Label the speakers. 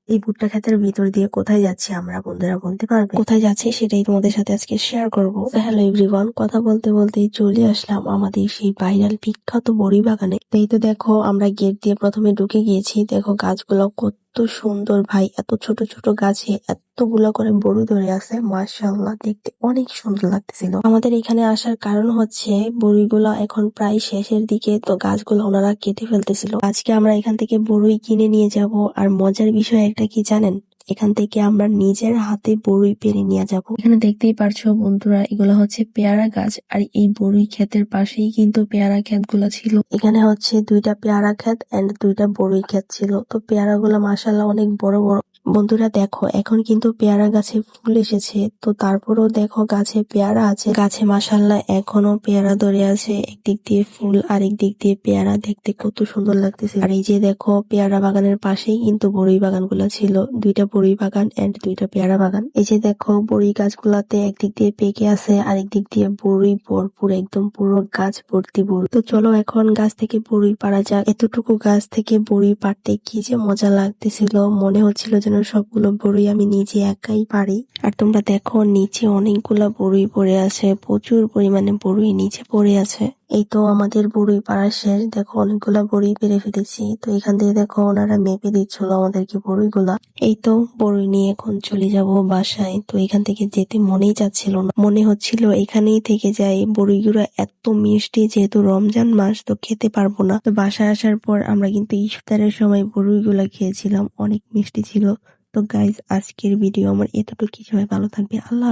Speaker 1: এই ভুট্টা ক্ষেতের ভিতর দিয়ে কোথায় যাচ্ছি আমরা, বন্ধুরা বলতে পারবে? কোথায় যাচ্ছি সেটাই তোমাদের সাথে আজকে শেয়ার করবো। হ্যালো এভরিওয়ান, কথা বলতে বলতেই চলে আসলাম আমাদের সেই ভাইরাল বিখ্যাত বড়ি বাগানে। এই তো দেখো, আমরা গেট দিয়ে প্রথমে ঢুকে গিয়েছি। দেখো গাছগুলো কত সুন্দর ভাই, এত ছোট ছোট গাছে এতগুলো করে বড়ি ধরে আছে, মাশাআল্লাহ, দেখতে অনেক সুন্দর লাগতেছিল। আমাদের এখানে আসার কারণ হচ্ছে বড়িগুলো এখন প্রায় শেষের দিকে, তো গাছগুলো ওনারা কেটে ফেলতেছিল। আজকে আমরা এখান থেকে বড়ই কিনে নিয়ে যাব। আর মজার বিষয় একটা কি জানেন, এখান থেকে আমরা নিজের হাতে বড়ই পেরে নিয়ে যাব। এখানে দেখতেই পারছো বন্ধুরা, এগুলো হচ্ছে পেয়ারা গাছ। আর এই বড়ই ক্ষেতের পাশেই কিন্তু পেয়ারা ক্ষেত গুলা ছিল। এখানে হচ্ছে 2টা পেয়ারা ক্ষেত এন্ড 2টা বড়ই ক্ষেত ছিল। তো পেয়ারা গুলো মাশাআল্লাহ অনেক বড় বড়। বন্ধুরা দেখো, এখন কিন্তু পেয়ারা গাছে ফুল এসেছে, তো তারপরেও দেখো গাছে পেয়ারা আছে। গাছে মাশাআল্লাহ এখনো পেয়ারা ধরে আছে, একদিক দিয়ে ফুল আর একদিক দিয়ে পেয়ারা, দেখতে কত সুন্দর লাগতেছে। আর এই যে দেখো, পেয়ারা বাগানের পাশেই কিন্তু বড়ই বাগান গুলা ছিল, 2টা বড়ই বাগান এন্ড 2টা পেয়ারা বাগান। এই যে দেখো, বড়ই গাছগুলাতে একদিক দিয়ে পেকে আছে, আরেক দিক দিয়ে বড়ই ভরপুর, একদম পুরো গাছ ভর্তি বড়ি। তো চলো এখন গাছ থেকে বড়ই পাড়া যাক। এতটুকু গাছ থেকে বড়ই পাড়তে কি যে মজা লাগতেছিল, মনে হচ্ছিল যেন সবগুলো বড়ই আমি নিজে একাই পারি। আর তোমরা দেখো, নিচে অনেকগুলা বড়ই পড়ে আছে, প্রচুর পরিমাণে বড়ই নিচে পড়ে আছে। এই তো আমাদের বড়ই পাড়া শেষ। দেখো অনেকগুলা বড়ই পেরে ফেলেছি। তো এখান থেকে দেখো ওনারা মেপে দিচ্ছিল আমাদেরকে বড়ইগুলা। এই তো বড়ই নিয়ে এখন চলে যাব বাসায়। তো এখান থেকে যেতে মনেই চাচ্ছিল না, মনে হচ্ছিল এখানেই থেকে যাই। বড়ইগুলো এত মিষ্টি, যেহেতু রমজান মাস, তো খেতে পারবো না। তো বাসায় আসার পর আমরা কিন্তু ইফতারের সময় বড়ইগুলা খেয়েছিলাম, অনেক মিষ্টি ছিল। তো গাইজ, আজকের ভিডিও আমার এতটুকু। সবাই ভালো থাকবে, আল্লাহ।